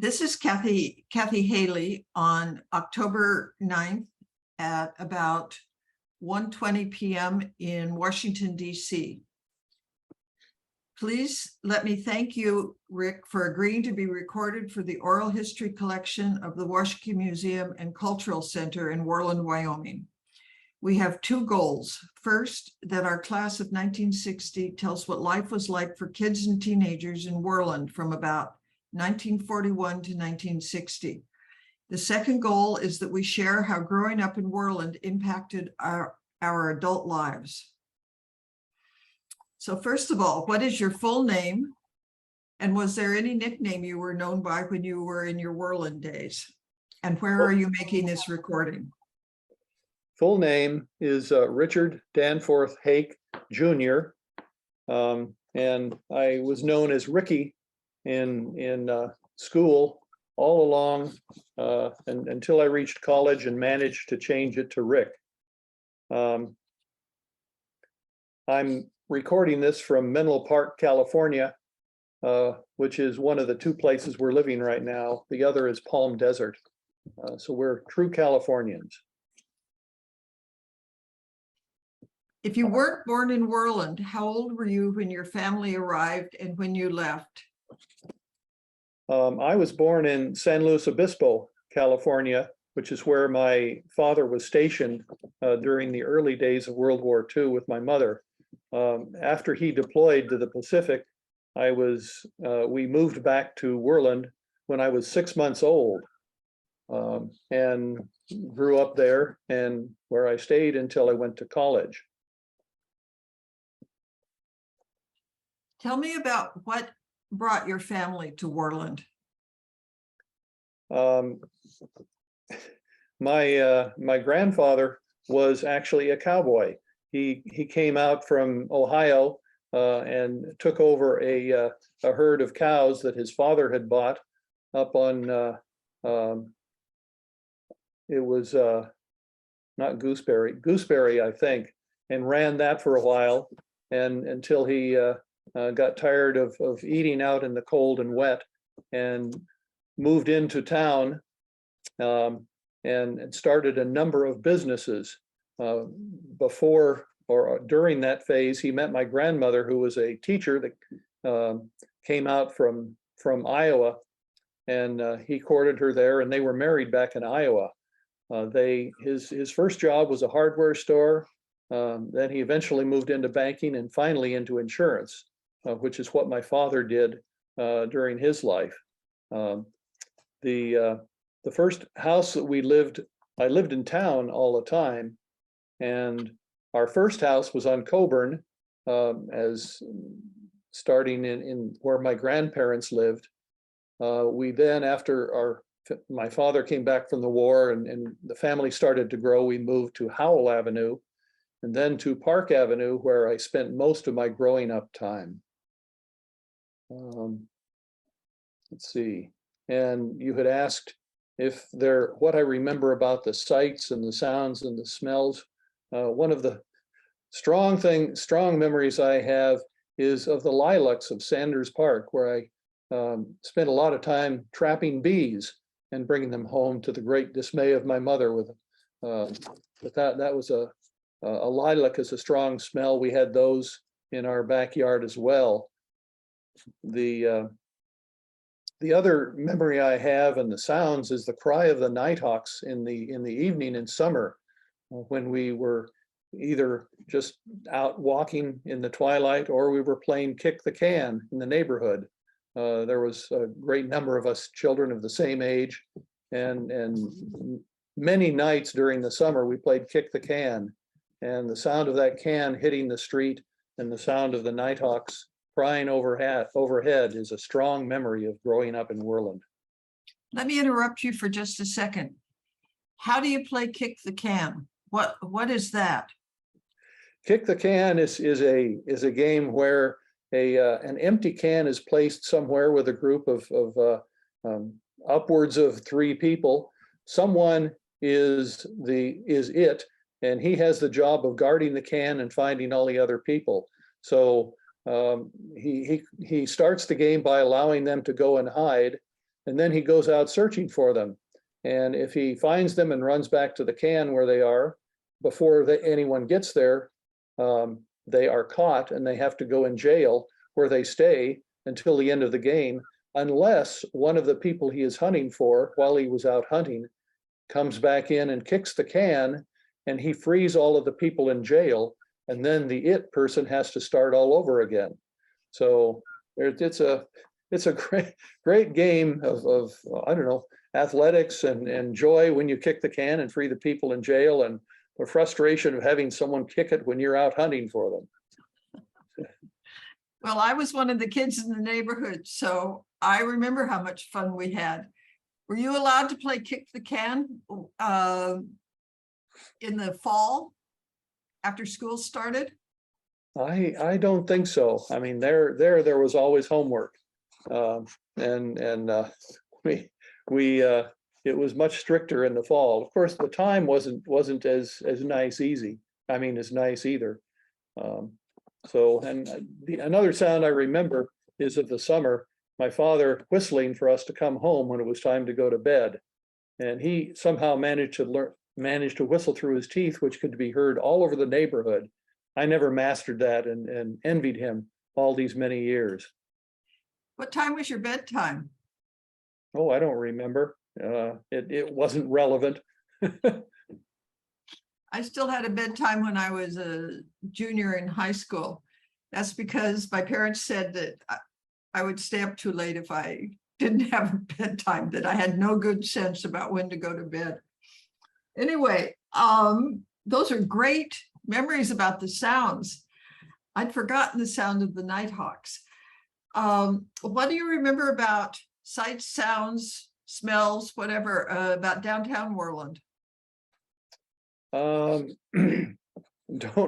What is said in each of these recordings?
This is Kathy Haley on October 9th at about 1:20 p.m. in Washington, D.C. Please let me thank you, Rick, for agreeing to be recorded for the oral history collection of the Washington Museum and Cultural Center in Worland, Wyoming. We have two goals. First, that our class of 1960 tells what life was like for kids and teenagers in Worland from about 1941 to 1960. The second goal is that we share how growing up in Worland impacted our adult lives. So first of all, what is your full name? And was there any nickname you were known by when you were in your Worland days? And where are you making this recording? Full name is Richard Danforth Hake, Jr. And I was known as Ricky in school all along and until I reached college and managed to change it to Rick. I'm recording this from Menlo Park, California, which is one of the two places we're living right now. The other is Palm Desert. So we're true Californians. If you weren't born in Worland, how old were you when your family arrived and when you left? I was born in San Luis Obispo, California, which is where my father was stationed during the early days of World War II with my mother. After he deployed to the Pacific, we moved back to Worland when I was 6 months old and grew up there, and where I stayed until I went to college. Tell me about what brought your family to Worland. My grandfather was actually a cowboy. He came out from Ohio and took over a herd of cows that his father had bought up on it was not Gooseberry, I think, and ran that for a while, and until he got tired of eating out in the cold and wet and moved into town and started a number of businesses. Before or during that phase, he met my grandmother, who was a teacher that came out from Iowa, and he courted her there, and they were married back in Iowa. His first job was a hardware store. Then he eventually moved into banking and finally into insurance, which is what my father did during his life. The first house that I lived in town all the time, and our first house was on Coburn, as starting in where my grandparents lived. We then, after my father came back from the war and the family started to grow, we moved to Howell Avenue and then to Park Avenue, where I spent most of my growing up time. Let's see. And you had asked what I remember about the sights and the sounds and the smells. One of the strong memories I have is of the lilacs of Sanders Park, where I spent a lot of time trapping bees and bringing them home, to the great dismay of my mother. But that was a lilac is a strong smell. We had those in our backyard as well. The other memory I have and the sounds is the cry of the nighthawks in the evening in summer, when we were either just out walking in the twilight or we were playing kick the can in the neighborhood. There was a great number of us children of the same age, and many nights during the summer we played kick the can, and the sound of that can hitting the street and the sound of the nighthawks crying overhead is a strong memory of growing up in Worland. Let me interrupt you for just a second. How do you play kick the can? What is that? Kick the can is a game where an empty can is placed somewhere with a group of upwards of 3 people. Someone is it, and he has the job of guarding the can and finding all the other people. So he starts the game by allowing them to go and hide, and then he goes out searching for them. And if he finds them and runs back to the can where they are, before anyone gets there, they are caught and they have to go in jail where they stay until the end of the game, unless one of the people he is hunting for while he was out hunting comes back in and kicks the can, and he frees all of the people in jail, and then the it person has to start all over again. So it's a great game of I don't know, athletics and joy when you kick the can and free the people in jail, and the frustration of having someone kick it when you're out hunting for them. Well, I was one of the kids in the neighborhood, so I remember how much fun we had. Were you allowed to play kick the can in the fall after school started? I don't think so. I mean, there was always homework, and we it was much stricter in the fall. Of course, the time wasn't as nice either. So, and another sound I remember is of the summer, my father whistling for us to come home when it was time to go to bed, and he somehow managed to whistle through his teeth, which could be heard all over the neighborhood. I never mastered that, and envied him all these many years. What time was your bedtime? Oh, I don't remember. It wasn't relevant. I still had a bedtime when I was a junior in high school. That's because my parents said that I would stay up too late if I didn't have a bedtime, that I had no good sense about when to go to bed. Anyway, those are great memories about the sounds. I'd forgotten the sound of the nighthawks. What do you remember about sights, sounds, smells, whatever, about downtown Worland? Don't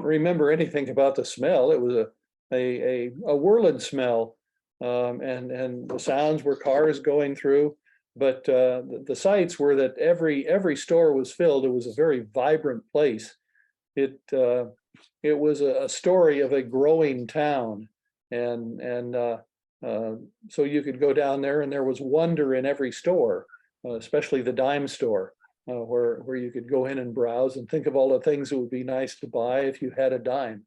remember anything about the smell. It was a Worland smell, and the sounds were cars going through. But the sights were that every store was filled. It was a very vibrant place. It was a story of a growing town, and so you could go down there, and there was wonder in every store, especially the dime store. Where you could go in and browse and think of all the things that would be nice to buy if you had a dime.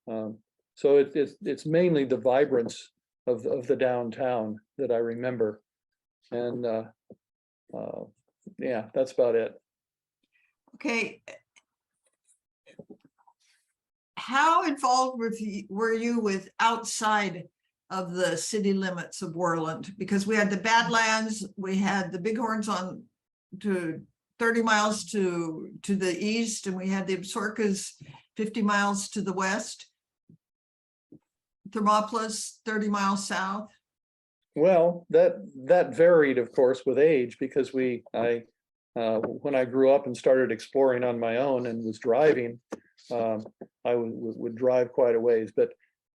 So it's mainly the vibrance of the downtown that I remember, and yeah, that's about it. Okay. How involved were you with outside of the city limits of Worland? Because we had the Badlands, we had the Bighorns on to 30 miles to the east, and we had the Absarokas 50 miles to the west. Thermopolis 30 miles south. Well, that varied, of course, with age, because when I grew up and started exploring on my own and was driving, I would drive quite a ways. But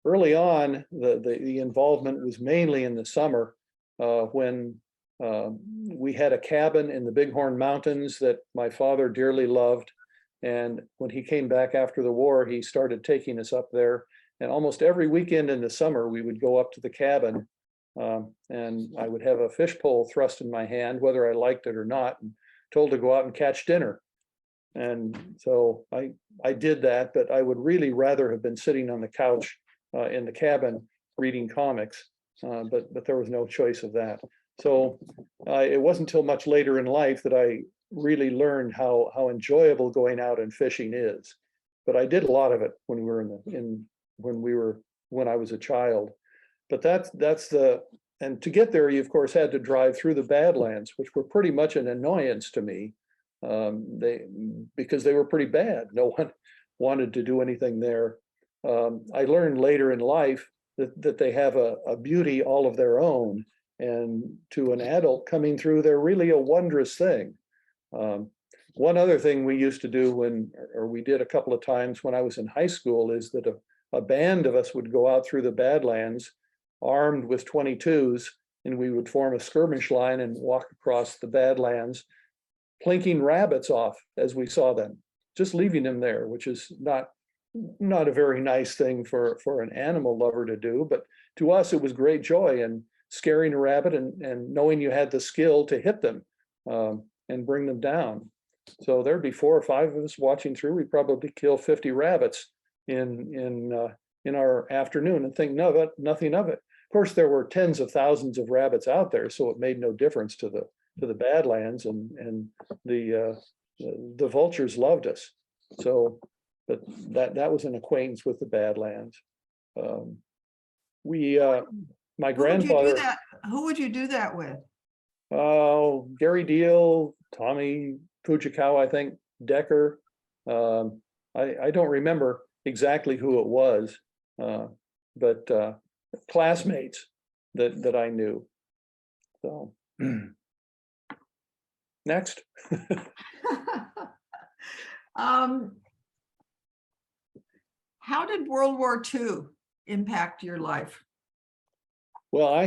early on, the involvement was mainly in the summer, when we had a cabin in the Bighorn Mountains that my father dearly loved. And when he came back after the war, he started taking us up there. And almost every weekend in the summer, we would go up to the cabin, and I would have a fish pole thrust in my hand, whether I liked it or not, and told to go out and catch dinner. And so I did that, but I would really rather have been sitting on the couch in the cabin reading comics, but there was no choice of that. So it wasn't until much later in life that I really learned how enjoyable going out and fishing is. But I did a lot of it when we were when I was a child. But and to get there, you of course had to drive through the Badlands, which were pretty much an annoyance to me, because they were pretty bad. No one wanted to do anything there. I learned later in life that they have a beauty all of their own. And to an adult coming through, they're really a wondrous thing. One other thing we used to do we did a couple of times when I was in high school, is that a band of us would go out through the Badlands armed with 22s, and we would form a skirmish line and walk across the Badlands, plinking rabbits off as we saw them, just leaving them there, which is not a very nice thing for an animal lover to do, but to us it was great joy. And scaring a rabbit and knowing you had the skill to hit them and bring them down. So there'd be 4 or 5 of us watching through. We'd probably kill 50 rabbits in our afternoon and think nothing of it. Of course, there were tens of thousands of rabbits out there, so it made no difference to the Badlands, and the vultures loved us. So, but that was an acquaintance with the Badlands. My grandfather. Who would you do that with? Gary Deal, Tommy Fujikawa, I think, Decker. I don't remember exactly who it was, but classmates that I knew. So next. How did World War II impact your life? Well,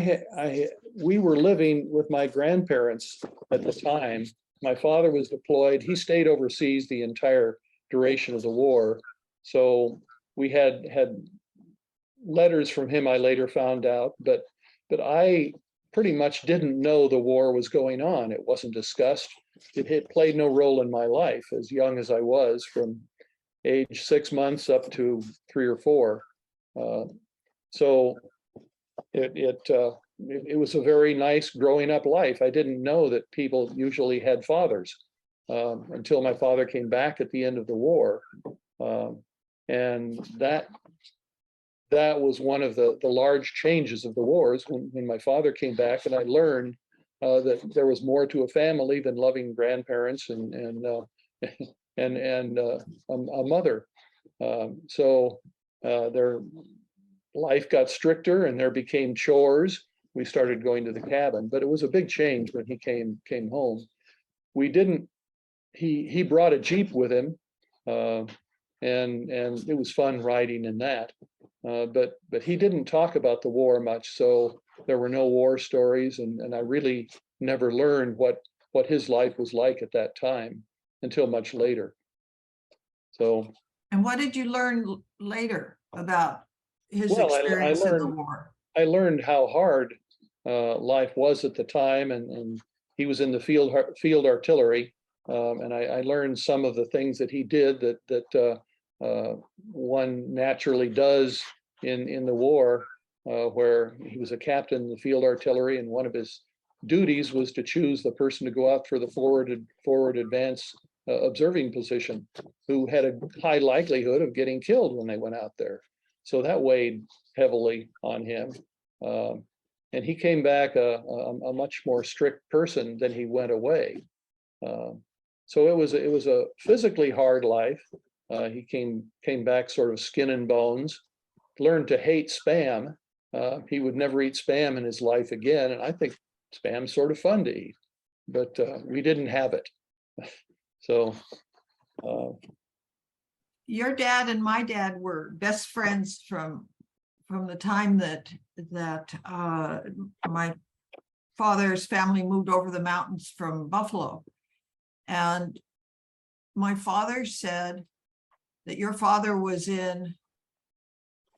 we were living with my grandparents at the time. My father was deployed. He stayed overseas the entire duration of the war. So we had letters from him, I later found out, but I pretty much didn't know the war was going on. It wasn't discussed. It played no role in my life, as young as I was, from age 6 months up to 3 or 4. So it was a very nice growing up life. I didn't know that people usually had fathers until my father came back at the end of the war. And that was one of the large changes of the wars when my father came back, and I learned that there was more to a family than loving grandparents and a mother. So their life got stricter, and there became chores. We started going to the cabin, but it was a big change when he came home. We didn't. He brought a Jeep with him, and it was fun riding in that. But he didn't talk about the war much, so there were no war stories, and I really never learned what his life was like at that time until much later. So. And what did you learn later about his experience in the war? I learned how hard life was at the time, and he was in the field artillery, and I learned some of the things that he did that one naturally does in the war, where he was a captain in the field artillery, and one of his duties was to choose the person to go out for the forward advance observing position, who had a high likelihood of getting killed when they went out there. So that weighed heavily on him. And he came back a much more strict person than he went away. So it was a physically hard life. He came back sort of skin and bones, learned to hate spam. He would never eat spam in his life again. And I think spam's sort of fun to eat, but we didn't have it. So. Your dad and my dad were best friends from the time that my father's family moved over the mountains from Buffalo. And my father said that your father was in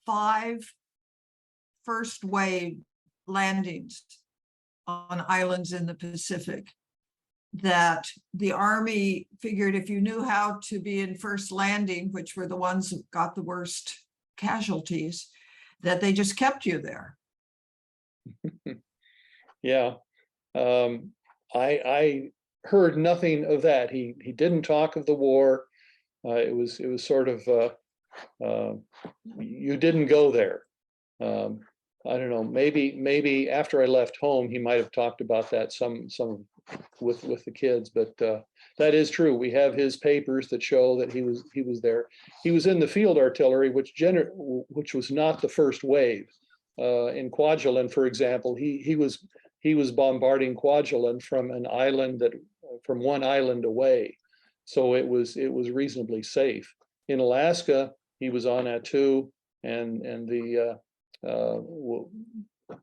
5 first wave landings on islands in the Pacific, that the Army figured if you knew how to be in first landing, which were the ones that got the worst casualties, that they just kept you there. Yeah. I heard nothing of that. He didn't talk of the war. It was sort of you didn't go there. I don't know, maybe after I left home, he might have talked about that some with the kids, but that is true. We have his papers that show that he was there. He was in the field artillery, which was not the first wave. In Kwajalein, for example, he was bombarding Kwajalein from one island away, so it was reasonably safe. In Alaska, he was on Attu, and the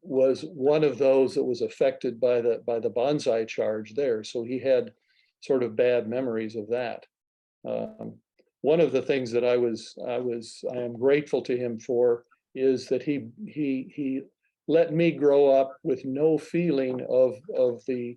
was one of those that was affected by the bonsai charge there. So he had sort of bad memories of that. One of the things that I am grateful to him for is that he let me grow up with no feeling of the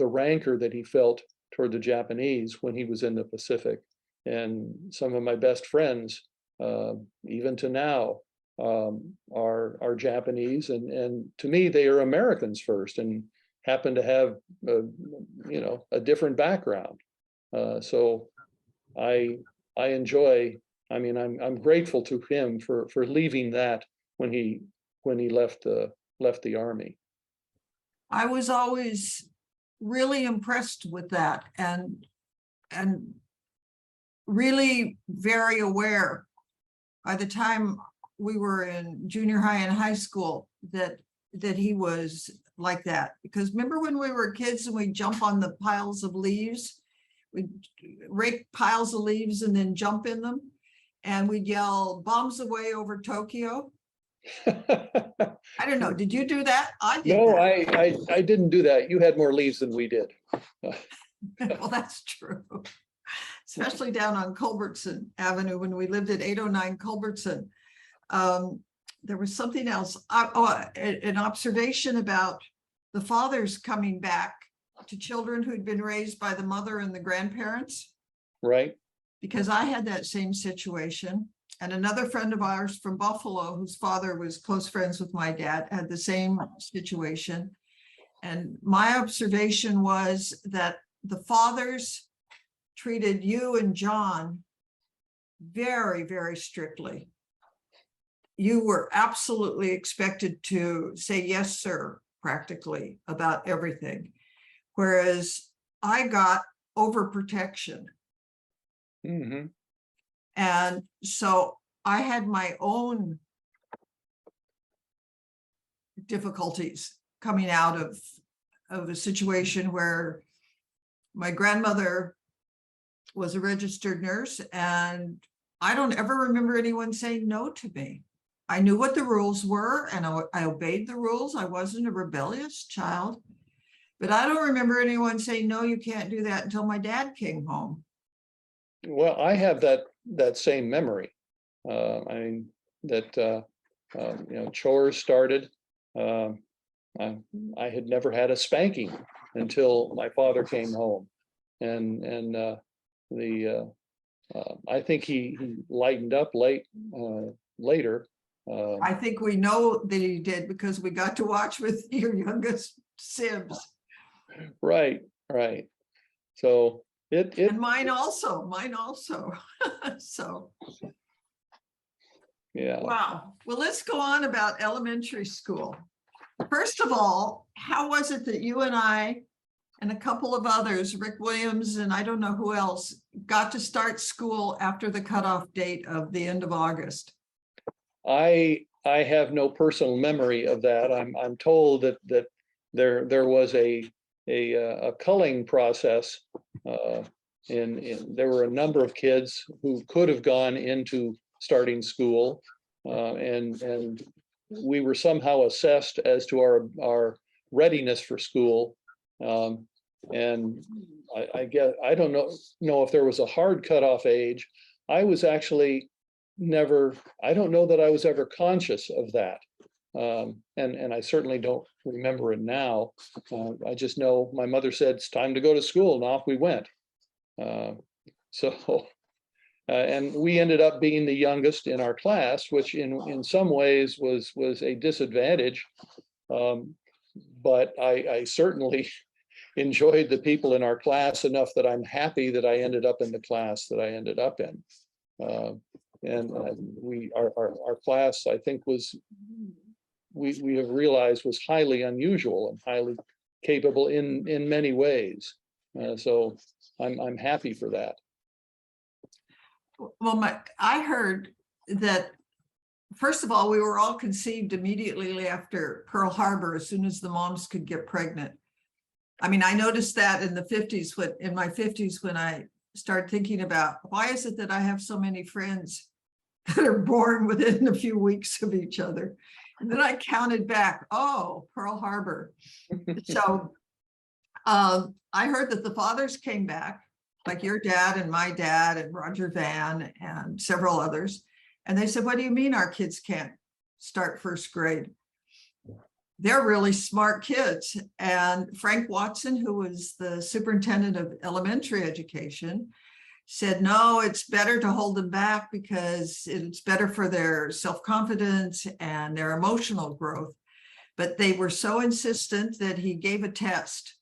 rancor that he felt toward the Japanese when he was in the Pacific. And some of my best friends, even to now, are Japanese, and to me they are Americans first, and happen to have a different background. So I enjoy. I mean, I'm grateful to him for leaving that when he left the army. I was always really impressed with that, and really very aware by the time we were in junior high and high school that he was like that. Because remember when we were kids and we'd jump on the piles of leaves, we'd rake piles of leaves and then jump in them, and we'd yell bombs away over Tokyo. I don't know, did you do that? I did. No, that. I didn't do that. You had more leaves than we did. Well, that's true. Especially down on Culbertson Avenue when we lived at 809 Culbertson. There was something else. An observation about the fathers coming back to children who'd been raised by the mother and the grandparents. Right. Because I had that same situation. And another friend of ours from Buffalo, whose father was close friends with my dad, had the same situation. And my observation was that the fathers treated you and John very, very strictly. You were absolutely expected to say yes, sir, practically about everything. Whereas I got overprotection. Mm-hmm. And so I had my own difficulties coming out of a situation where my grandmother was a registered nurse, and I don't ever remember anyone saying no to me. I knew what the rules were, and I obeyed the rules. I wasn't a rebellious child, but I don't remember anyone saying, no, you can't do that, until my dad came home. Well, I have that same memory. I mean, that chores started. I had never had a spanking until my father came home, and I think he lightened up later. I think we know that he did because we got to watch with your youngest sibs. Right. So and mine also. So yeah. Wow. Well, let's go on about elementary school. First of all, how was it that you and I and a couple of others, Rick Williams and I don't know who else, got to start school after the cutoff date of the end of August? I have no personal memory of that. I'm told that there was a culling process, and there were a number of kids who could have gone into starting school, and we were somehow assessed as to our readiness for school. And I guess I don't know if there was a hard cutoff age. I was actually I don't know that I was ever conscious of that. And I certainly don't remember it now. I just know my mother said it's time to go to school, and off we went. And we ended up being the youngest in our class, which in some ways was a disadvantage. But I certainly enjoyed the people in our class enough that I'm happy that I ended up in the class that I ended up in. And our class, I think, we have realized was highly unusual and highly capable in many ways. So I'm happy for that. Well, I heard that, first of all, we were all conceived immediately after Pearl Harbor, as soon as the moms could get pregnant. I mean, I noticed that in the 50s, in my 50s, when I started thinking about why is it that I have so many friends that are born within a few weeks of each other. And then I counted back, oh, Pearl Harbor. So I heard that the fathers came back, like your dad and my dad and Roger Van and several others. And they said, what do you mean our kids can't start first grade? they're really smart kids. And Frank Watson, who was the superintendent of elementary education, said, no, it's better to hold them back because it's better for their self-confidence and their emotional growth. But they were so insistent that he gave a test.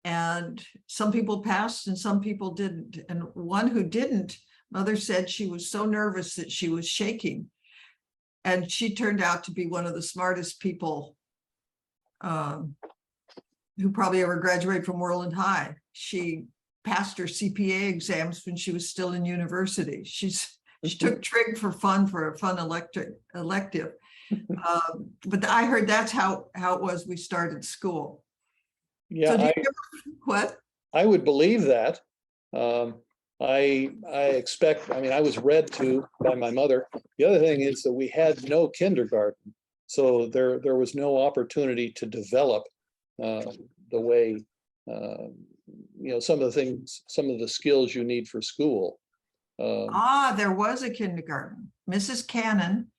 And some people passed and some people didn't. And one who didn't, mother said she was so nervous that she was shaking. And she turned out to be one of the smartest people who probably ever graduated from Worland High. She passed her CPA exams when she was still in university. She took trig for fun, for a fun elective. But I heard that's how it was we started school. Yeah, So what? I would believe that. I expect, I mean, I was read to by my mother. The other thing is that we had no kindergarten. So there was no opportunity to develop the way, some of the things, some of the skills you need for school. There was a kindergarten. Mrs. Cannon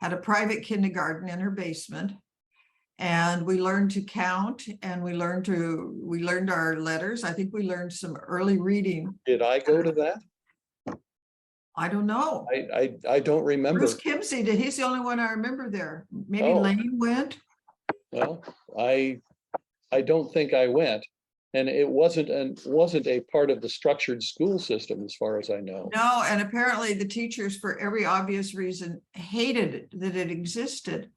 had a private kindergarten in her basement. And we learned to count and we learned our letters. I think we learned some early reading. Did I go to that? I don't know. I don't remember. Bruce Kimsey did. He's the only one I remember there. Maybe Oh. Lane went. Well, I don't think I went. And it wasn't a part of the structured school system, as far as I know. No, and apparently the teachers, for every obvious reason, hated it, that it existed,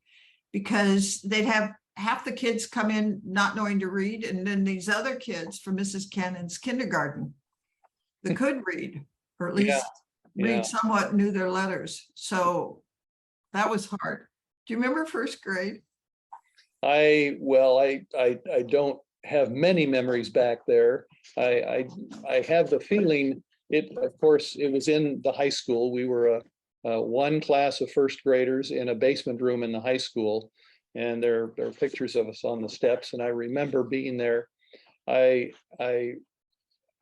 because they'd have half the kids come in not knowing to read, and then these other kids from Mrs. Cannon's kindergarten that could read, or at least read somewhat, knew their letters. So that was hard. Do you remember first grade? I don't have many memories back there. I have the feeling of course, it was in the high school. We were one class of first graders in a basement room in the high school. And there are pictures of us on the steps. And I remember being there. I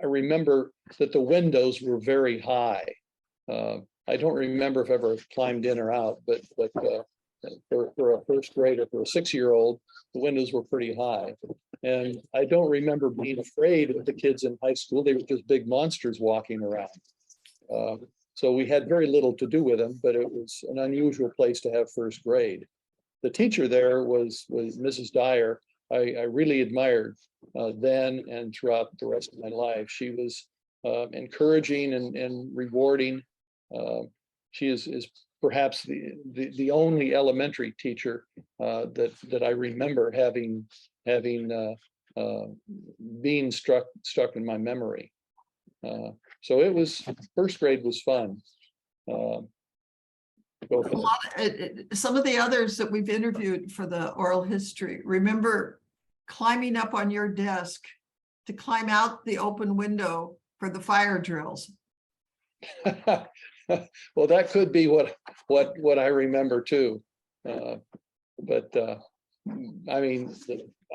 remember that the windows were very high. I don't remember if I ever climbed in or out, but for a first grader, for a 6-year-old, the windows were pretty high. And I don't remember being afraid of the kids in high school. They were just big monsters walking around. So we had very little to do with them, but it was an unusual place to have first grade. The teacher there was Mrs. Dyer. I really admired then and throughout the rest of my life. She was encouraging and rewarding. She is perhaps the only elementary teacher that I remember having being struck in my memory. So it was, first grade was fun. Some of the others that we've interviewed for the oral history, remember climbing up on your desk to climb out the open window for the fire drills. Well, that could be what I remember too. But I mean,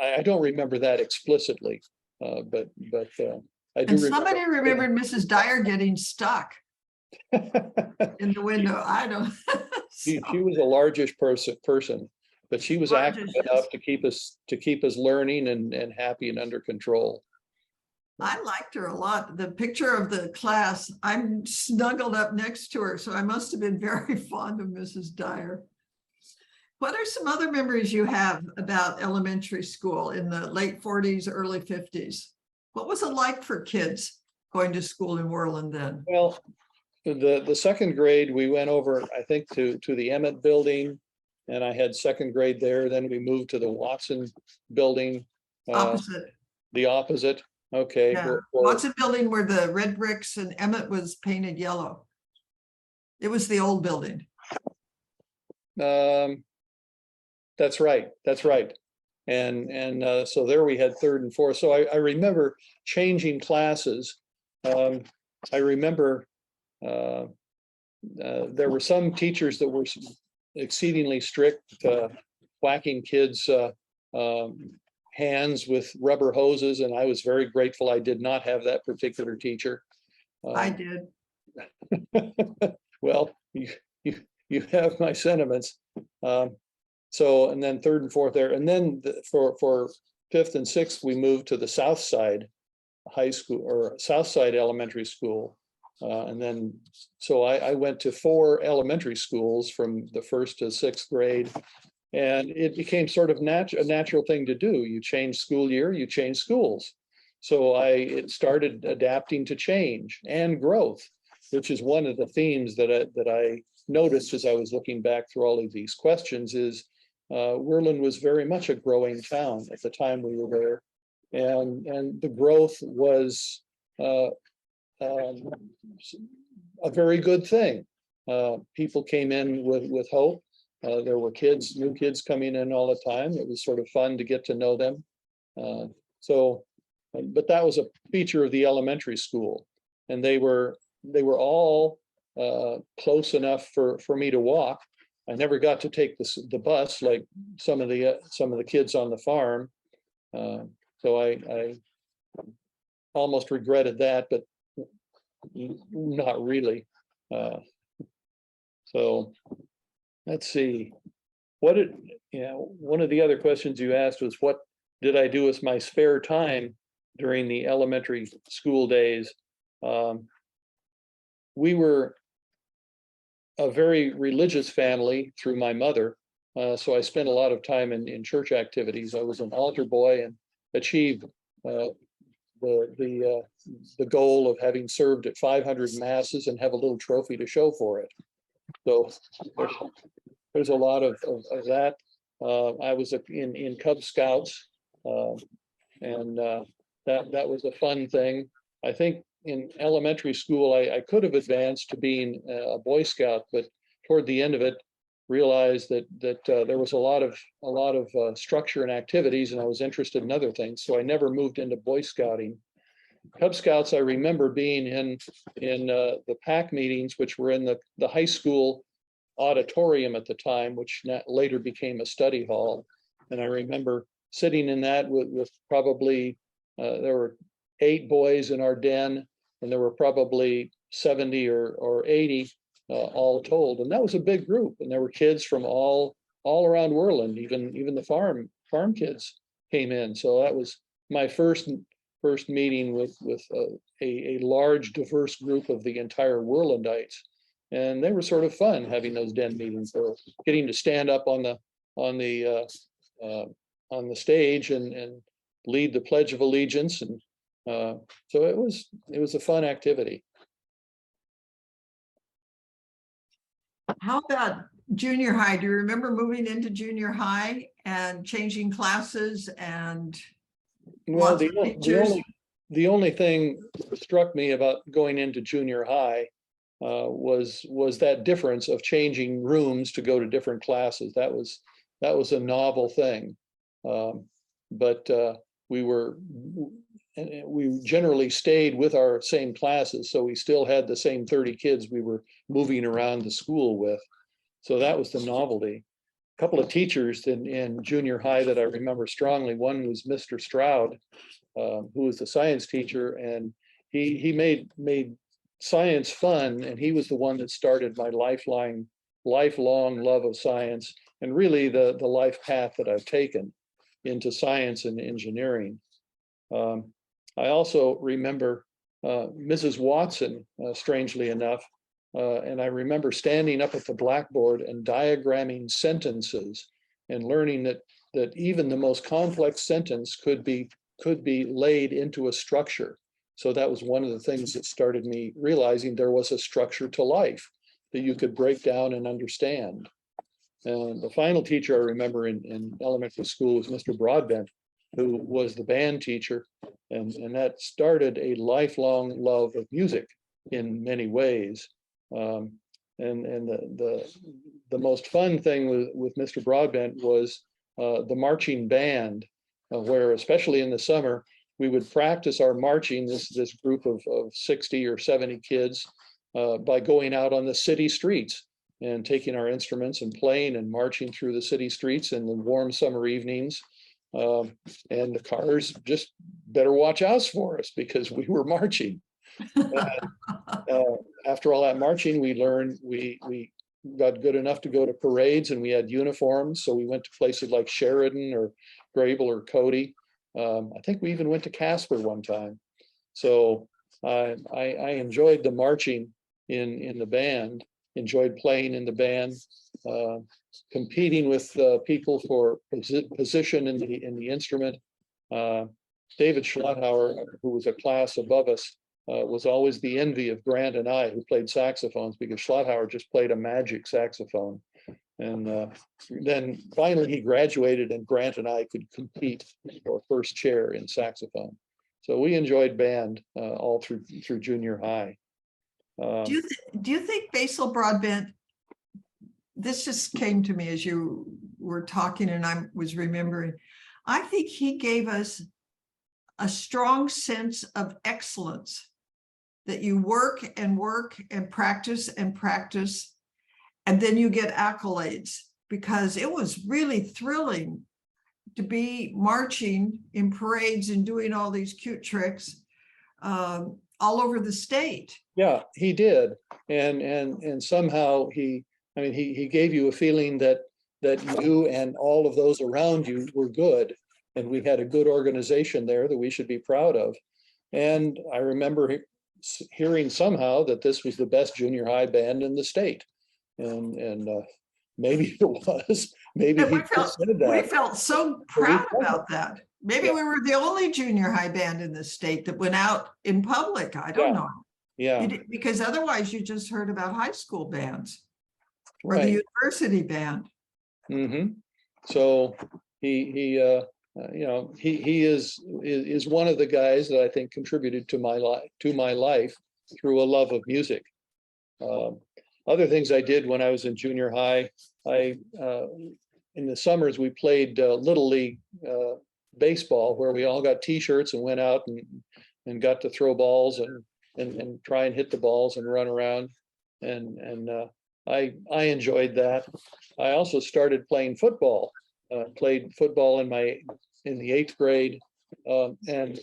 I don't remember that explicitly, but I do. And somebody remembered Mrs. Dyer getting stuck in the window. I don't. She was a largish person, but she was active enough to keep us learning and happy and under control. I liked her a lot. The picture of the class, I'm snuggled up next to her, so I must have been very fond of Mrs. Dyer. What are some other memories you have about elementary school in the late 40s, early 50s? What was it like for kids going to school in Worland then? Well, the second grade, we went over, I think, to the Emmett building, and I had second grade there. Then we moved to the Watson building. Opposite. The opposite. Okay. Yeah. Watson building where the red bricks and Emmett was painted yellow. It was the old building. That's right. That's right. And so there we had third and fourth. So I remember changing classes. I remember there were some teachers that were exceedingly strict, whacking kids' hands with rubber hoses, and I was very grateful I did not have that particular teacher. I did. Well, you have my sentiments. So, and then third and fourth there, and then for fifth and sixth, we moved to the South Side High School or South Side Elementary School. And then, so I went to 4 elementary schools from the first to sixth grade. And it became sort of a natural thing to do. You change school year, you change schools. So it started adapting to change and growth, which is one of the themes that I noticed as I was looking back through all of these questions is Worland was very much a growing town at the time we were there. And the growth was a very good thing. People came in with hope. There were new kids coming in all the time. It was sort of fun to get to know them. But that was a feature of the elementary school, and they were all close enough for me to walk. I never got to take the bus like some of the kids on the farm, so I almost regretted that, but not really. So let's see. One of the other questions you asked was, what did I do with my spare time during the elementary school days? We were a very religious family through my mother. So I spent a lot of time in church activities. I was an altar boy and achieved the goal of having served at 500 masses and have a little trophy to show for it. So there's a lot of that. I was in Cub Scouts, and that was a fun thing. I think in elementary school, I could have advanced to being a Boy Scout, but toward the end of it, realized that there was a lot of structure and activities, and I was interested in other things. So I never moved into Boy Scouting. Cub Scouts, I remember being in the pack meetings, which were in the high school auditorium at the time, which later became a study hall. And I remember sitting in that with probably, there were 8 boys in our den, and there were probably 70 or 80 all told. And that was a big group. And there were kids from all around Worland, even the farm kids came in. So that was my first meeting with a large, diverse group of the entire Worlandites. And they were sort of fun having those den meetings, or getting to stand up on the stage and lead the Pledge of Allegiance. And so it was a fun activity. How about junior high? Do you remember moving into junior high and changing classes and Well, lots of teachers? the only thing that struck me about going into junior high was that difference of changing rooms to go to different classes. That was a novel thing, but we generally stayed with our same classes, so we still had the same 30 kids we were moving around the school with. So that was the novelty. A couple of teachers in junior high that I remember strongly. One was Mr. Stroud, who was the science teacher, and he made science fun, and he was the one that started my lifelong love of science, and really the life path that I've taken into science and engineering. I also remember Mrs. Watson, strangely enough, and I remember standing up at the blackboard and diagramming sentences and learning that even the most complex sentence could be laid into a structure. So that was one of the things that started me realizing there was a structure to life that you could break down and understand. And the final teacher I remember in elementary school was Mr. Broadbent, who was the band teacher. And that started a lifelong love of music in many ways. And the most fun thing with Mr. Broadbent was the marching band, where especially in the summer, we would practice our marching, this group of 60 or 70 kids, by going out on the city streets and taking our instruments and playing and marching through the city streets in the warm summer evenings. And the cars just better watch out for us because we were marching. After all that marching, we learned, we got good enough to go to parades, and we had uniforms. So we went to places like Sheridan or Grable or Cody. I think we even went to Casper one time. So I enjoyed the marching in the band, enjoyed playing in the band, competing with people for position in the instrument. David Schlotthauer, who was a class above us, was always the envy of Grant and I, who played saxophones, because Schlotthauer just played a magic saxophone. And then finally he graduated, and Grant and I could compete for first chair in saxophone. So we enjoyed band all through junior high. Do you think Basil Broadbent, this just came to me as you were talking and I was remembering, I think he gave us a strong sense of excellence, that you work and work and practice, and then you get accolades, because it was really thrilling to be marching in parades and doing all these cute tricks all over the state. Yeah, he did. And somehow he gave you a feeling that you and all of those around you were good, and we had a good organization there that we should be proud of. And I remember hearing somehow that this was the best junior high band in the state. And maybe it was, maybe he said that. We felt so proud about that. Maybe we were the only junior high band in the state that went out in public. I don't know. Yeah. Because otherwise you just heard about high school bands or Right. the university band. Mm-hmm. So he is one of the guys that I think contributed to my life through a love of music. Other things I did when I was in junior high, in the summers we played Little League baseball, where we all got T-shirts and went out and got to throw balls and try and hit the balls and run around. And I enjoyed that. I also started playing football. Played football in the 8th grade, and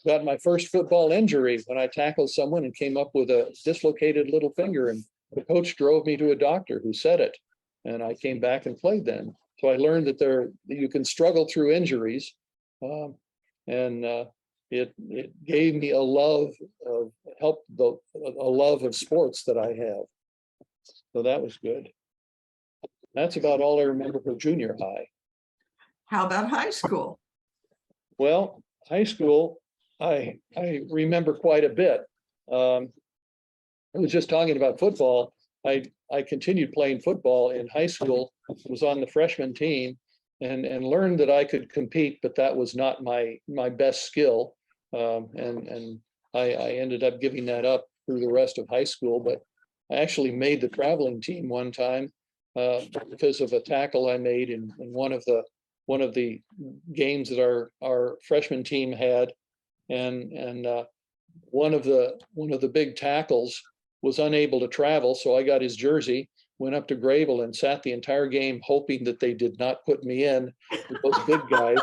got my first football injury when I tackled someone and came up with a dislocated little finger, and the coach drove me to a doctor who said it, and I came back and played then. So I learned that you can struggle through injuries, and it gave me a love of sports that I have. So that was good. That's about all I remember for junior high. How about high school? Well, high school, I remember quite a bit. I was just talking about football. I continued playing football in high school, was on the freshman team, and learned that I could compete, but that was not my best skill. And I ended up giving that up through the rest of high school, but I actually made the traveling team one time because of a tackle I made in one of the games that our freshman team had, and one of the big tackles was unable to travel, so I got his jersey, went up to Grable and sat the entire game, hoping that they did not put me in with those big guys.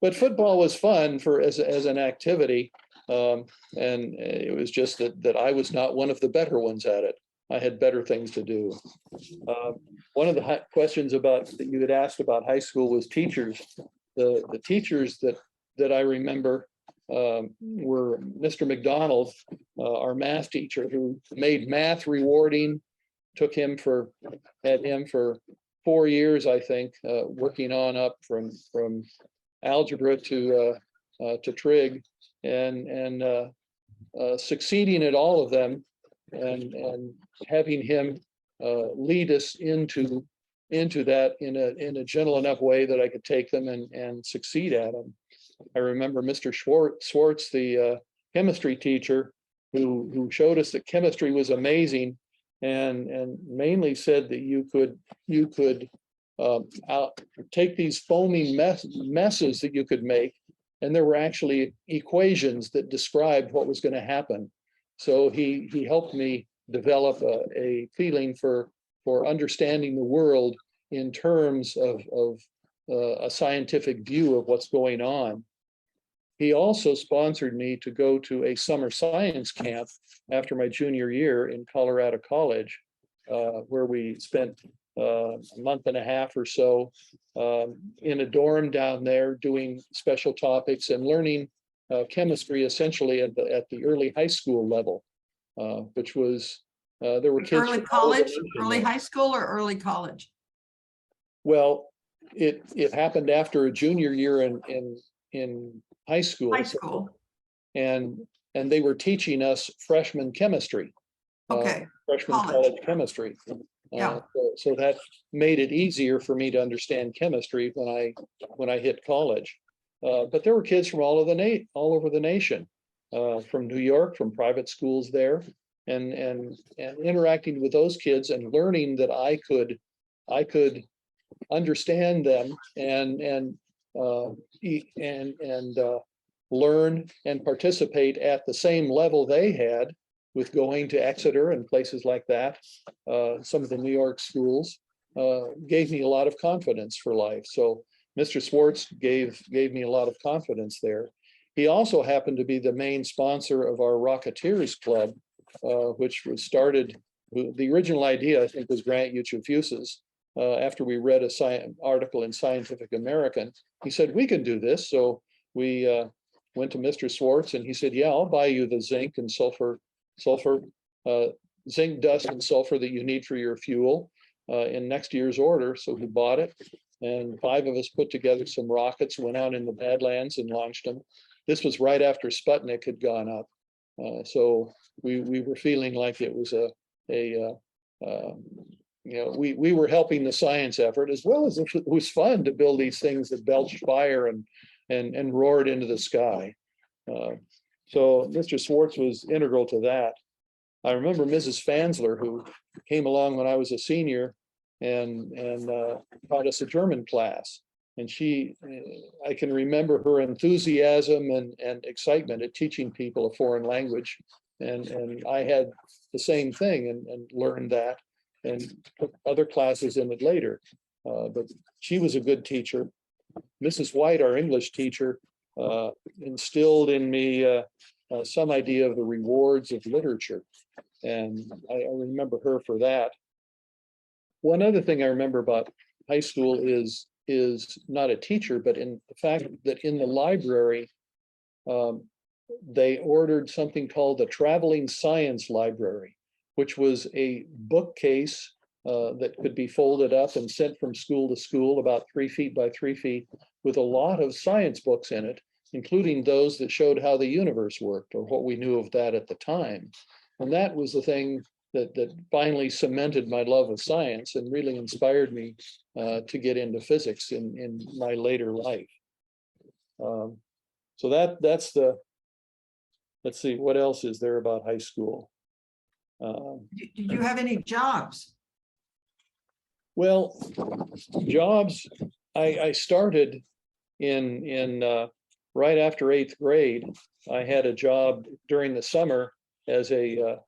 But football was fun as an activity, and it was just that I was not one of the better ones at it. I had better things to do. One of the questions that you had asked about high school was teachers. The teachers that I remember were Mr. McDonald, our math teacher, who made math rewarding. Had him for 4 years, I think, working on up from algebra to trig, and succeeding at all of them, and having him lead us into that in a gentle enough way that I could take them and succeed at them. I remember Mr. Schwartz, the chemistry teacher, who showed us that chemistry was amazing, and mainly said that you could take these foaming messes that you could make, and there were actually equations that described what was going to happen. So he helped me develop a feeling for understanding the world in terms of a scientific view of what's going on. he also sponsored me to go to a summer science camp after my junior year in Colorado College, where we spent a month and a half or so in a dorm down there doing special topics and learning chemistry essentially at the early high school level, which was there were kids Early from all over the college, nation early there. high school or early college? Well, it happened after a junior year in high school. High school. And they were teaching us freshman chemistry, Okay, freshman college. college chemistry. Yeah. So that made it easier for me to understand chemistry when I hit college. But there were kids from all over the nation, from New York, from private schools there, and interacting with those kids and learning that I could understand them and learn and participate at the same level they had with going to Exeter and places like that. Some of the New York schools gave me a lot of confidence for life. So Mr. Swartz gave me a lot of confidence there. He also happened to be the main sponsor of our Rocketeers Club, which was started. The original idea, I think, was Grant Eutrophus's. After we read a article in Scientific American, he said, we can do this. So we went to Mr. Swartz and he said, yeah, I'll buy you the zinc and sulfur, zinc dust and sulfur that you need for your fuel in next year's order. So he bought it, and 5 of us put together some rockets, went out in the Badlands and launched them. This was right after Sputnik had gone up. So we were feeling like it was we were helping the science effort, as well as it was fun to build these things that belched fire and roared into the sky. So Mr. Swartz was integral to that. I remember Mrs. Fansler, who came along when I was a senior and taught us a German class. And I can remember her enthusiasm and excitement at teaching people a foreign language. And I had the same thing and learned that and took other classes in it later. But she was a good teacher. Mrs. White, our English teacher, instilled in me some idea of the rewards of literature. And I remember her for that. One other thing I remember about high school is not a teacher, but in the fact that in the library, they ordered something called the Traveling Science Library, which was a bookcase that could be folded up and sent from school to school, about 3 feet by 3 feet, with a lot of science books in it, including those that showed how the universe worked, or what we knew of that at the time. And that was the thing that finally cemented my love of science and really inspired me to get into physics in my later life. So that's the, let's see, what else is there about high school? Did you have any jobs? Well, jobs, I started in right after 8th grade. I had a job during the summer as a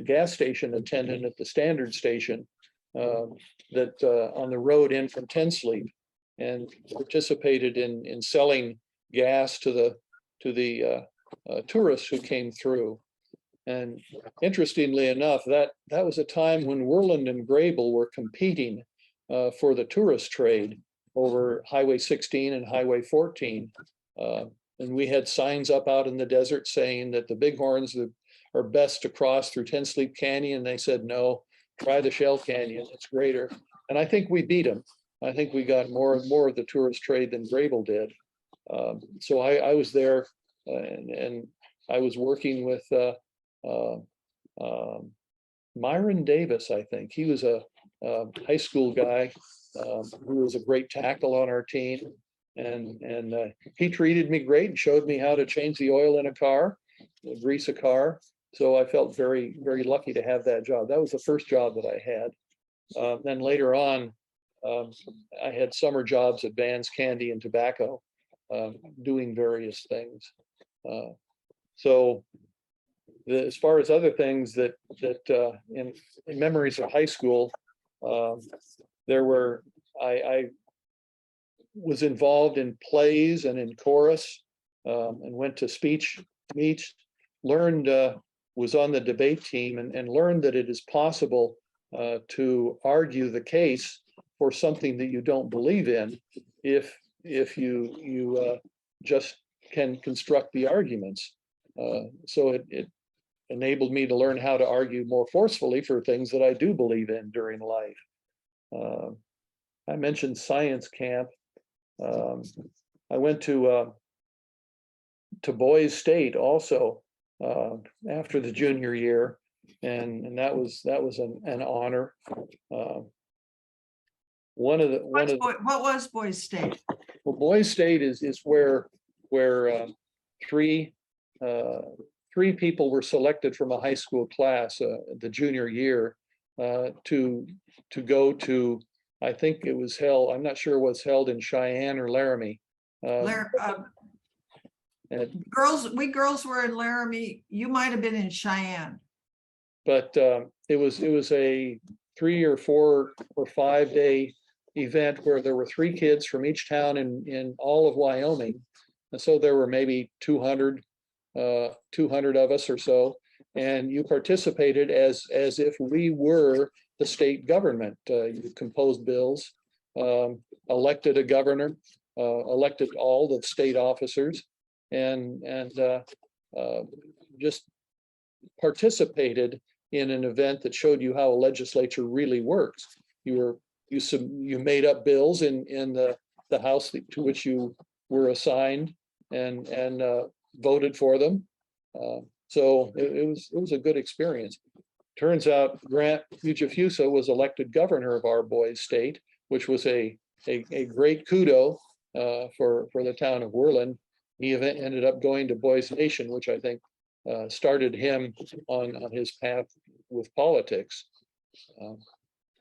gas station attendant at the Standard Station that on the road in from Tensleep, and participated in selling gas to the tourists who came through. And interestingly enough, that was a time when Worland and Grable were competing for the tourist trade over Highway 16 and Highway 14. And we had signs up out in the desert saying that the bighorns are best to cross through Tensleep Canyon. They said, no, try the Shell Canyon, it's greater. And I think we beat them. I think we got more and more of the tourist trade than Grable did. So I was there and I was working with Myron Davis, I think. He was a high school guy who was a great tackle on our team. And he treated me great and showed me how to change the oil in a car, grease a car. So I felt very, very lucky to have that job. That was the first job that I had. Then later on, I had summer jobs at Vans Candy and Tobacco, doing various things. So as far as other things that in memories of high school, I was involved in plays and in chorus. and went to speech meets, learned, was on the debate team and learned that it is possible to argue the case for something that you don't believe in if you just can construct the arguments. So it enabled me to learn how to argue more forcefully for things that I do believe in during life. I mentioned science camp. I went to Boys State also after the junior year, and that was an honor. What was Boys State? Well, Boys State is where three people were selected from a high school class the junior year to go to, I think it was held, I'm not sure it was held in Cheyenne or Laramie. We girls were in Laramie. You might have been in Cheyenne. But it was a 3 or 4 or 5 day event where there were 3 kids from each town in all of Wyoming. And so there were maybe 200 of us or so. And you participated as if we were the state government. You composed bills, elected a governor, elected all the state officers, and just participated in an event that showed you how a legislature really works. You made up bills in the house to which you were assigned and voted for them. So it was a good experience. Turns out Grant Fujifusa was elected governor of our Boys State, which was a great kudo for the town of Worland. He ended up going to Boys Nation, which I think started him on his path with politics.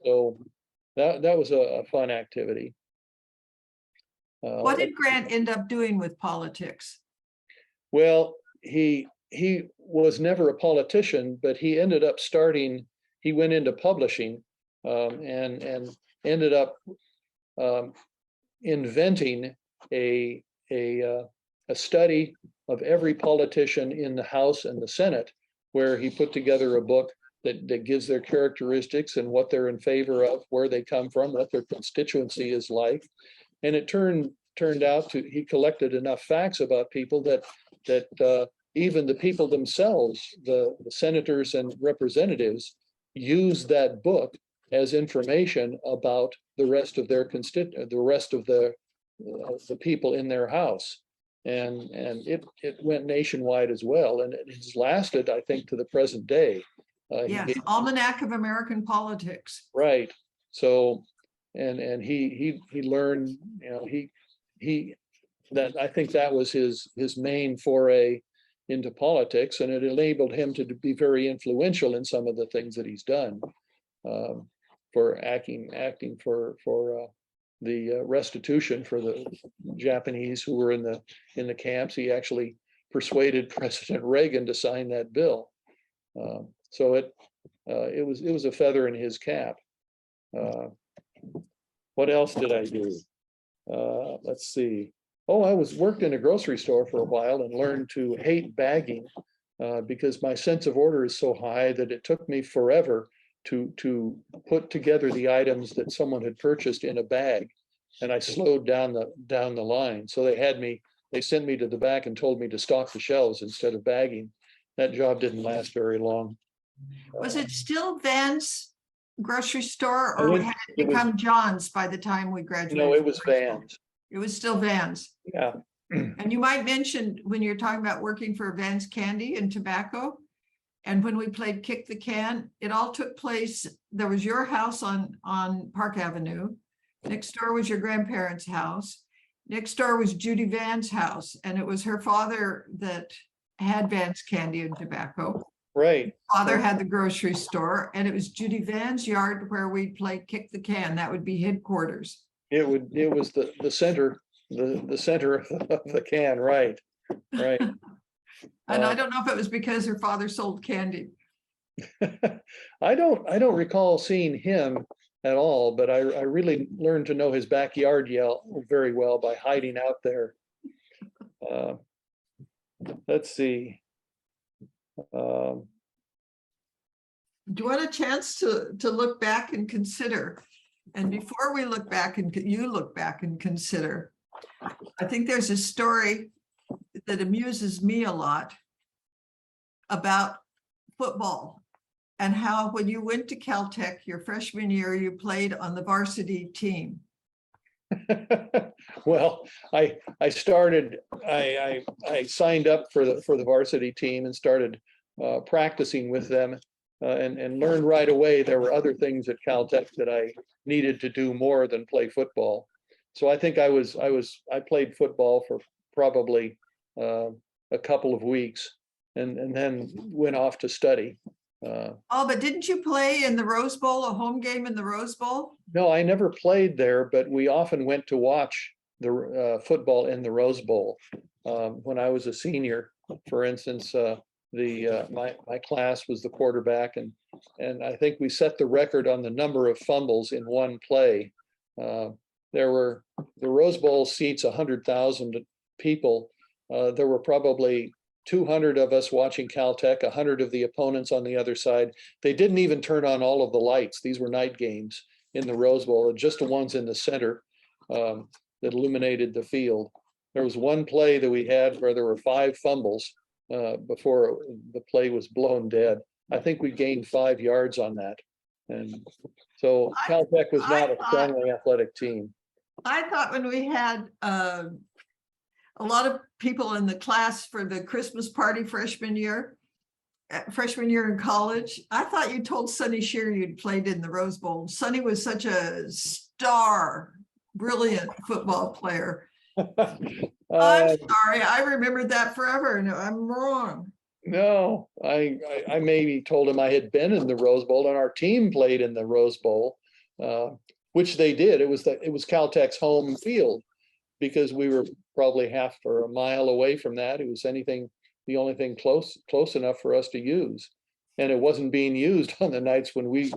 So that was a fun activity. What did Grant end up doing with politics? Well, he was never a politician, but he ended up he went into publishing and ended up inventing a study of every politician in the House and the Senate, where he put together a book that gives their characteristics and what they're in favor of, where they come from, what their constituency is like. And it turned out he collected enough facts about people that even the people themselves, the senators and representatives, used that book as information about the rest of the people in their house. And it went nationwide as well, and it has lasted, I think, to the present day. Yes, Almanac of American Politics. Right. So, and he learned, that I think that was his main foray into politics, and it enabled him to be very influential in some of the things that he's done for acting for the restitution for the Japanese who were in the camps. He actually persuaded President Reagan to sign that bill. So it was a feather in his cap. What else did I do? Let's see. Oh, I worked in a grocery store for a while and learned to hate bagging because my sense of order is so high that it took me forever to put together the items that someone had purchased in a bag, and I slowed down the line. So they sent me to the back and told me to stock the shelves instead of bagging. That job didn't last very long. Was it still Vans grocery store, or had it become John's by the time we graduated? No, it was Vans. It was still Vans. Yeah. And you might mention, when you're talking about working for Vans Candy and Tobacco, and when we played Kick the Can, it all took place. There was your house on Park Avenue. Next door was your grandparents' house. Next door was Judy Van's house, and it was her father that had Vans Candy and Tobacco. Right. Father had the grocery store, and it was Judy Van's yard where we'd play Kick the Can. That would be headquarters. It was the center of the can, right. And I don't know if it was because her father sold candy. I don't recall seeing him at all, but I really learned to know his backyard very well by hiding out there. let's see. Um, Do you want a chance to look back and consider? And before we look back and you look back and consider, I think there's a story that amuses me a lot about football and how when you went to Caltech your freshman year, you played on the varsity team. Well, I started, I signed up for the varsity team and started practicing with them and learned right away there were other things at Caltech that I needed to do more than play football. So I think I played football for probably a couple of weeks and then went off to study. Oh, but didn't you play in the Rose Bowl, a home game in the Rose Bowl? No, I never played there, but we often went to watch the football in the Rose Bowl. When I was a senior, for instance, my class was the quarterback, and I think we set the record on the number of fumbles in one play. There were the Rose Bowl seats 100,000 people. There were probably 200 of us watching Caltech, 100 of the opponents on the other side. They didn't even turn on all of the lights. These were night games in the Rose Bowl, just the ones in the center that illuminated the field. There was one play that we had where there were 5 fumbles before the play was blown dead. I think we gained 5 yards on that. And so Caltech was not a strongly athletic team. I thought when we had a lot of people in the class for the Christmas party freshman year in college, I thought you told Sonny Shear you'd played in the Rose Bowl. Sonny was such a star, brilliant football player. I'm sorry, I remembered that forever. No, I'm wrong. No, I maybe told him I had been in the Rose Bowl and our team played in the Rose Bowl, which they did. It was Caltech's home field because we were probably half or a mile away from that. It was the only thing close enough for us to use, and it wasn't being used on the nights when we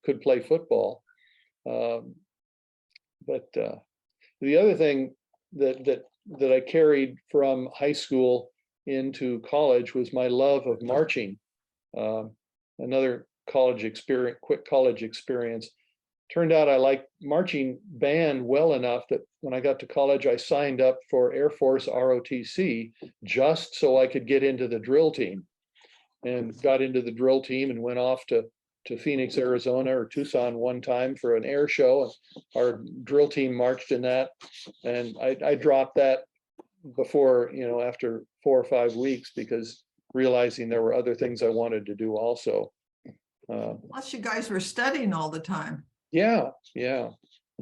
could play football. But the other thing that I carried from high school into college was my love of marching. Another quick college experience. Turned out I liked marching band well enough that when I got to college, I signed up for Air Force ROTC just so I could get into the drill team, and got into the drill team and went off to Phoenix, Arizona or Tucson one time for an air show. Our drill team marched in that, and I dropped that before, after 4 or 5 weeks, because realizing there were other things I wanted to do also. Plus you guys were studying all the time. Yeah.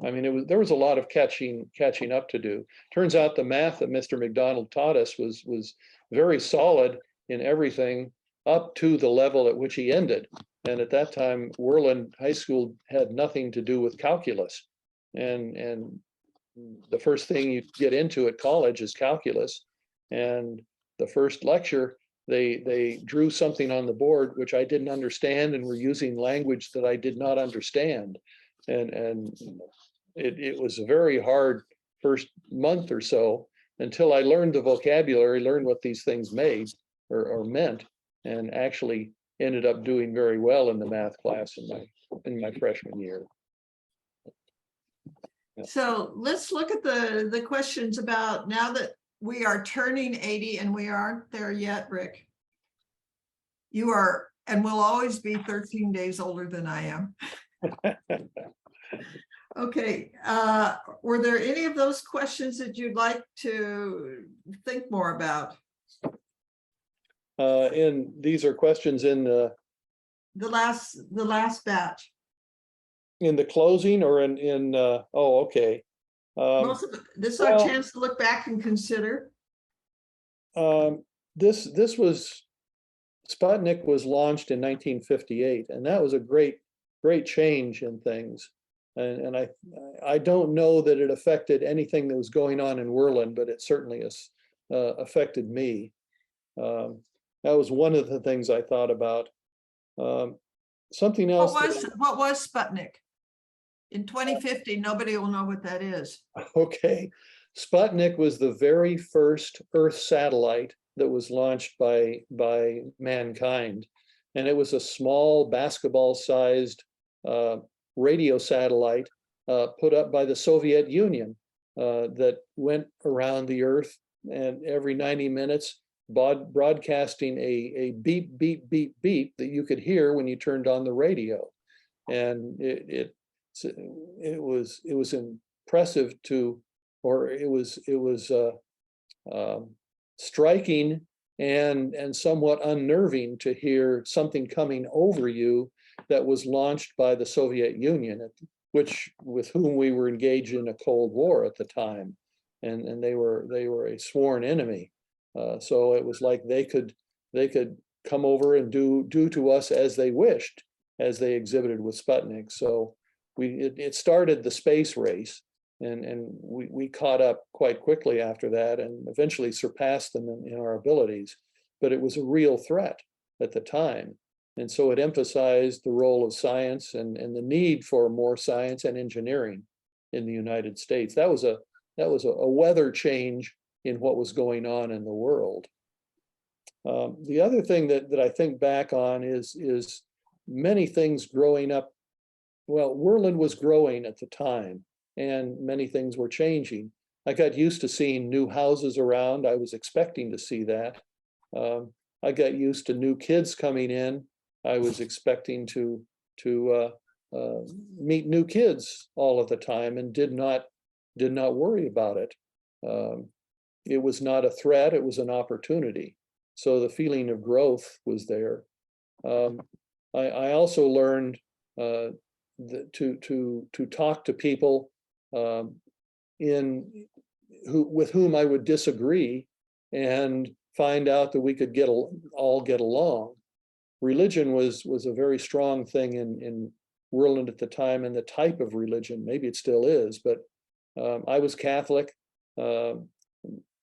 I mean, there was a lot of catching up to do. Turns out the math that Mr. McDonald taught us was very solid in everything up to the level at which he ended. And at that time, Worland High School had nothing to do with calculus. And the first thing you get into at college is calculus. And the first lecture, they drew something on the board which I didn't understand, and were using language that I did not understand. And it was a very hard first month or so until I learned the vocabulary, learned what these things made or meant, and actually ended up doing very well in the math class in my freshman year. Yeah. So let's look at the questions about, now that we are turning 80, and we aren't there yet, Rick. You are, and will always be 13 days older than I am. Okay, were there any of those questions that you'd like to think more about? And these are questions in the last batch. In the closing or in oh, okay. Most of it, this is our chance to look back and consider. This was, Sputnik was launched in 1958, and that was a great change in things. And I don't know that it affected anything that was going on in Worland, but it certainly has affected me. That was one of the things I thought about. Something else. What was Sputnik? In 2050, nobody will know what that is. Okay. Sputnik was the very first Earth satellite that was launched by mankind. And it was a small basketball-sized radio satellite put up by the Soviet Union that went around the Earth, and every 90 minutes broadcasting a beep, beep, beep, beep that you could hear when you turned on the radio. And it was impressive to, or it was striking and somewhat unnerving to hear something coming over you that was launched by the Soviet Union, with whom we were engaged in a Cold War at the time, and they were a sworn enemy. So it was like they could come over and do to us as they wished, as they exhibited with Sputnik. So it started the space race, and we caught up quite quickly after that, and eventually surpassed them in our abilities. But it was a real threat at the time, and so it emphasized the role of science and the need for more science and engineering in the United States. That was a weather change in what was going on in the world. The other thing that I think back on is many things growing up. Well, Worland was growing at the time, and many things were changing. I got used to seeing new houses around. I was expecting to see that. I got used to new kids coming in. I was expecting to meet new kids all of the time, and did not worry about it. It was not a threat, it was an opportunity. So the feeling of growth was there. I also learned to talk to people with whom I would disagree, and find out that we could all get along. Religion was a very strong thing in Worland at the time, and the type of religion, maybe it still is, but I was Catholic.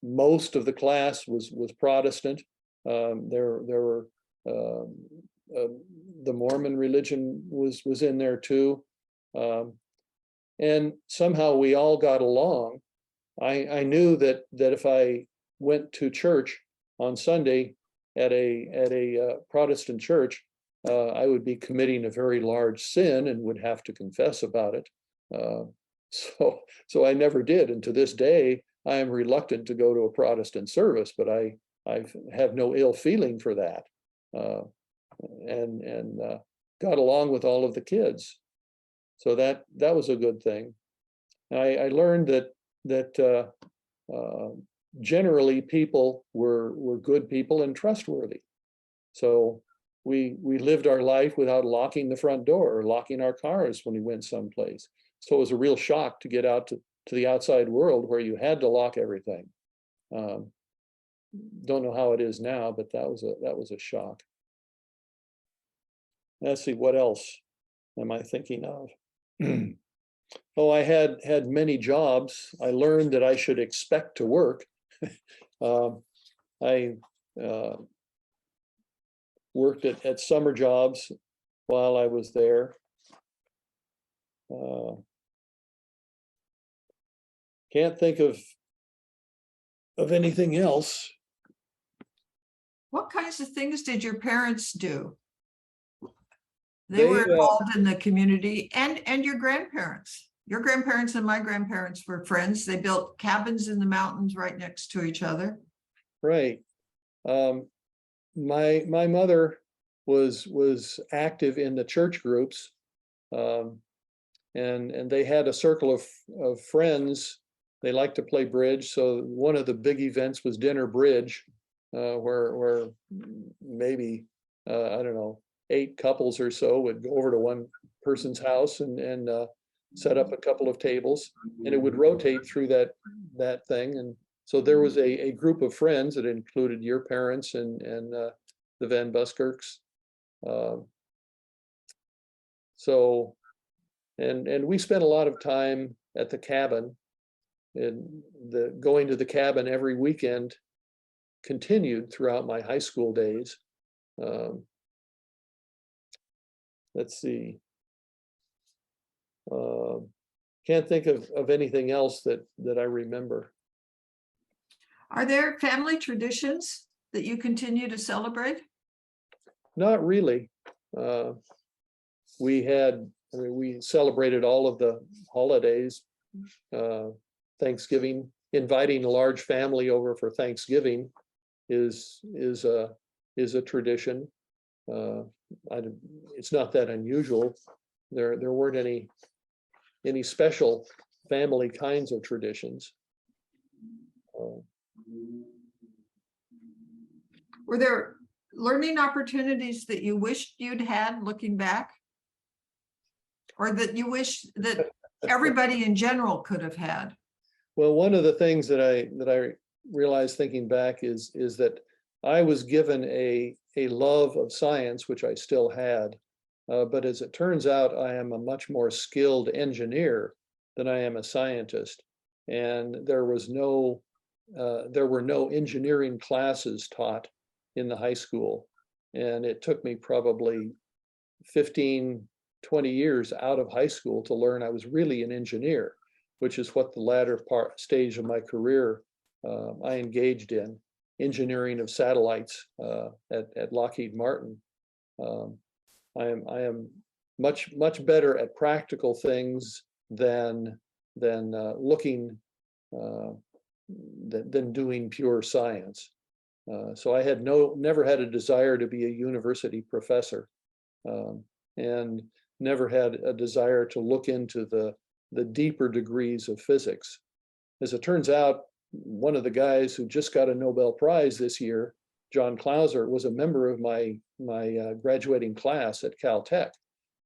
Most of the class was Protestant. There were the Mormon religion was in there too, and somehow we all got along. I knew that if I went to church on Sunday at a Protestant church, I would be committing a very large sin and would have to confess about it. So I never did, and to this day I am reluctant to go to a Protestant service, but I have no ill feeling for that, and got along with all of the kids. So that was a good thing. I learned that generally people were good people and trustworthy. So we lived our life without locking the front door or locking our cars when we went someplace. So it was a real shock to get out to the outside world where you had to lock everything. Don't know how it is now, but that was a shock. Let's see, what else am I thinking of? Oh, I had many jobs. I learned that I should expect to work. I worked at summer jobs while I was there. Can't think of anything else. What kinds of things did your parents do? They were They involved in the community, and your grandparents. Your grandparents and my grandparents were friends. They built cabins in the mountains right next to each other. right. My mother was active in the church groups, and they had a circle of friends. They liked to play bridge, so one of the big events was dinner bridge, where maybe I don't know, 8 couples or so would go over to one person's house and set up a couple of tables, and it would rotate through that thing. And so there was a group of friends that included your parents and the Van Buskirks. So, and we spent a lot of time at the cabin, and going to the cabin every weekend continued throughout my high school days. Let's see. Can't think of anything else that I remember. Are there family traditions that you continue to celebrate? Not really. We celebrated all of the holidays. Thanksgiving, inviting a large family over for Thanksgiving is a tradition. It's not that unusual. There weren't any special family kinds of traditions. Were there learning opportunities that you wished you'd had looking back? Or that you wish that everybody in general could have had? Well, one of the things that I realized thinking back is that I was given a love of science, which I still had. But as it turns out, I am a much more skilled engineer than I am a scientist. And there were no engineering classes taught in the high school. And it took me probably 15, 20 years out of high school to learn I was really an engineer, which is what the latter stage of my career I engaged in, engineering of satellites at Lockheed Martin. I am much better at practical things than looking than doing pure science. So I had never had a desire to be a university professor, and never had a desire to look into the deeper degrees of physics. As it turns out, one of the guys who just got a Nobel Prize this year, John Clauser, was a member of my graduating class at Caltech,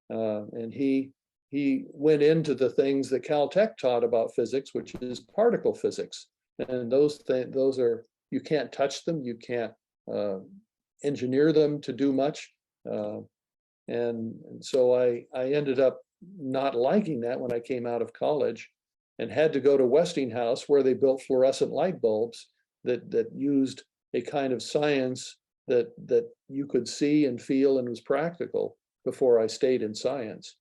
and he went into the things that Caltech taught about physics, which is particle physics, and those are, you can't touch them, you can't engineer them to do much, and so I ended up not liking that when I came out of college, and had to go to Westinghouse, where they built fluorescent light bulbs that used a kind of science that you could see and feel and was practical, before I stayed in science.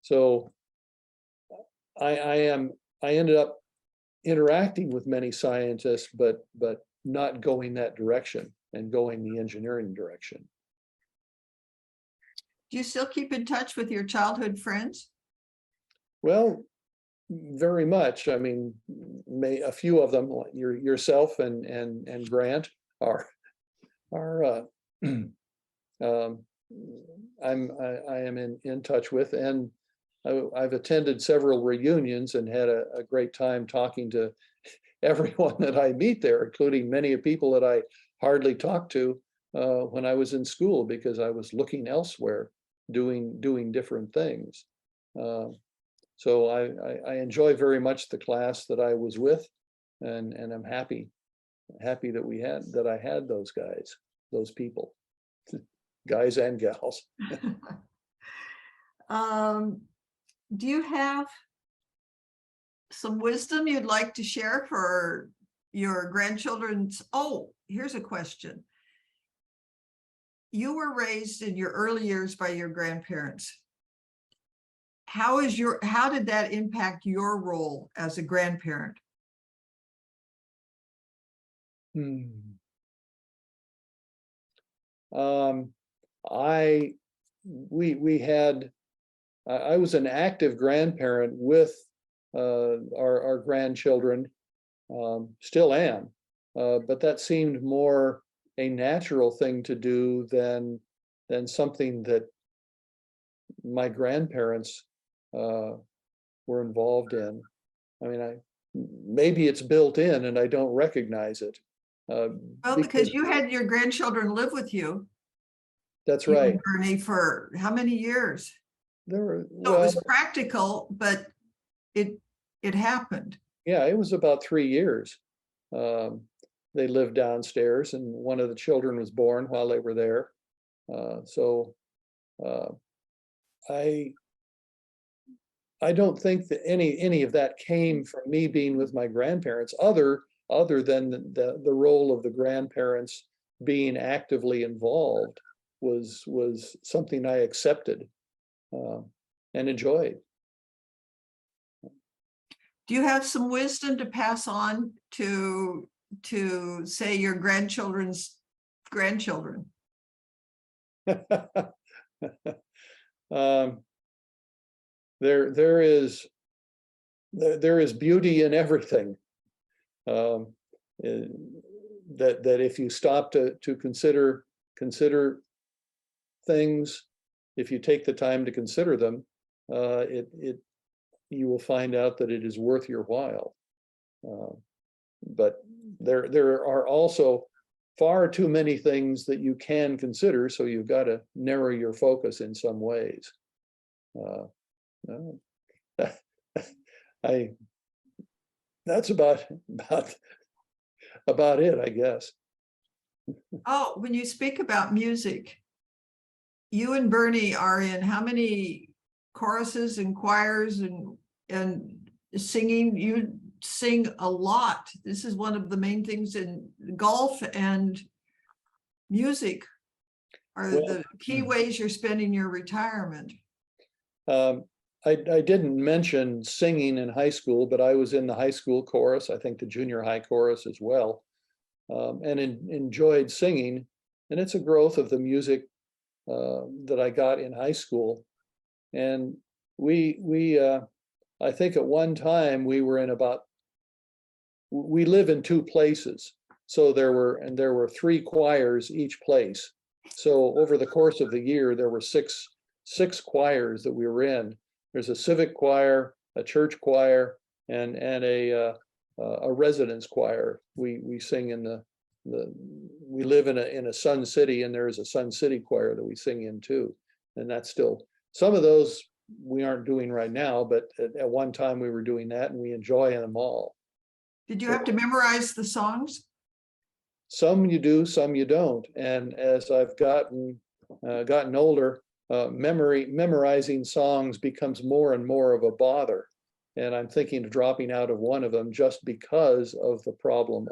So I ended up interacting with many scientists, but not going that direction, and going the engineering direction. Do you still keep in touch with your childhood friends? Well, very much. I mean, a few of them, like yourself and Grant, are I am in touch with, and I've attended several reunions and had a great time talking to everyone that I meet there, including many people that I hardly talked to when I was in school, because I was looking elsewhere, doing different things. So I enjoy very much the class that I was with, and I'm happy that I had those guys, those people, guys and gals. Do you have some wisdom you'd like to share for your grandchildren's? Oh, here's a question. You were raised in your early years by your grandparents. How did that impact your role as a grandparent? I was an active grandparent with our grandchildren, still am, but that seemed more a natural thing to do than something that my grandparents were involved in. I mean, maybe it's built in and I don't recognize it. Well, because you had your grandchildren live with you. That's right. Bernie, for how many years? So it was practical, but it happened. Yeah, it was about 3 years. They lived downstairs, and one of the children was born while they were there. I don't think that any of that came from me being with my grandparents, other than the role of the grandparents being actively involved was something I accepted and enjoyed. Do you have some wisdom to pass on to say your grandchildren's grandchildren? Um, there is beauty in everything. That if you stop to consider things, if you take the time to consider them, you will find out that it is worth your while. But there are also far too many things that you can consider, so you've got to narrow your focus in some ways. That's about it, I guess. Oh, when you speak about music, you and Bernie are in how many choruses and choirs and singing? You sing a lot. This is one of the main things in golf and music are the key ways you're spending your retirement. I didn't mention singing in high school, but I was in the high school chorus, I think the junior high chorus as well, and enjoyed singing. And it's a growth of the music that I got in high school. And I think at one time we live in two places. So there were 3 choirs each place. So over the course of the year, there were six choirs that we were in. There's a civic choir, a church choir, and a residence choir. We sing in we live in a Sun City, and there is a Sun City choir that we sing in too. And that's still, some of those we aren't doing right now, but at one time we were doing that, and we enjoy them all. Did you have to memorize the songs? Some you do, some you don't. And as I've gotten older, memorizing songs becomes more and more of a bother. And I'm thinking of dropping out of one of them just because of the problem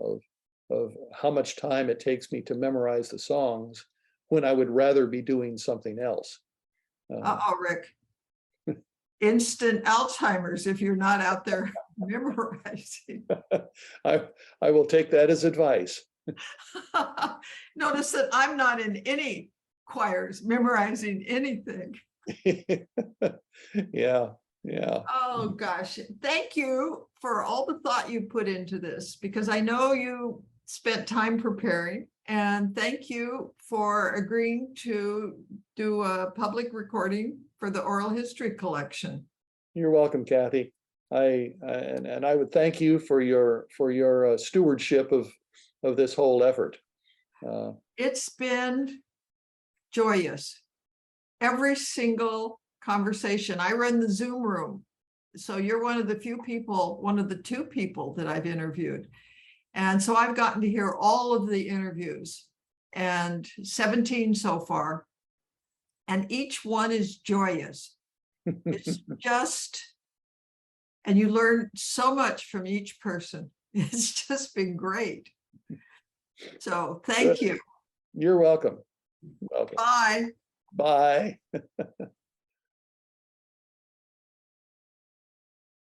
of how much time it takes me to memorize the songs when I would rather be doing something else. Uh-oh, Rick. Instant Alzheimer's if you're not out there memorizing. I will take that as advice. Notice that I'm not in any choirs memorizing anything. Yeah. Oh gosh, thank you for all the thought you put into this, because I know you spent time preparing, and thank you for agreeing to do a public recording for the oral history collection. You're welcome, Kathy. And I would thank you for your stewardship of this whole effort. It's been joyous. Every single conversation. I run the Zoom room, so you're one of the 2 people that I've interviewed. And so I've gotten to hear all of the interviews, and 17 so far. And each one is joyous. It's just, and you learn so much from each person. It's just been great. So thank you. You're welcome. Welcome. Bye. Bye.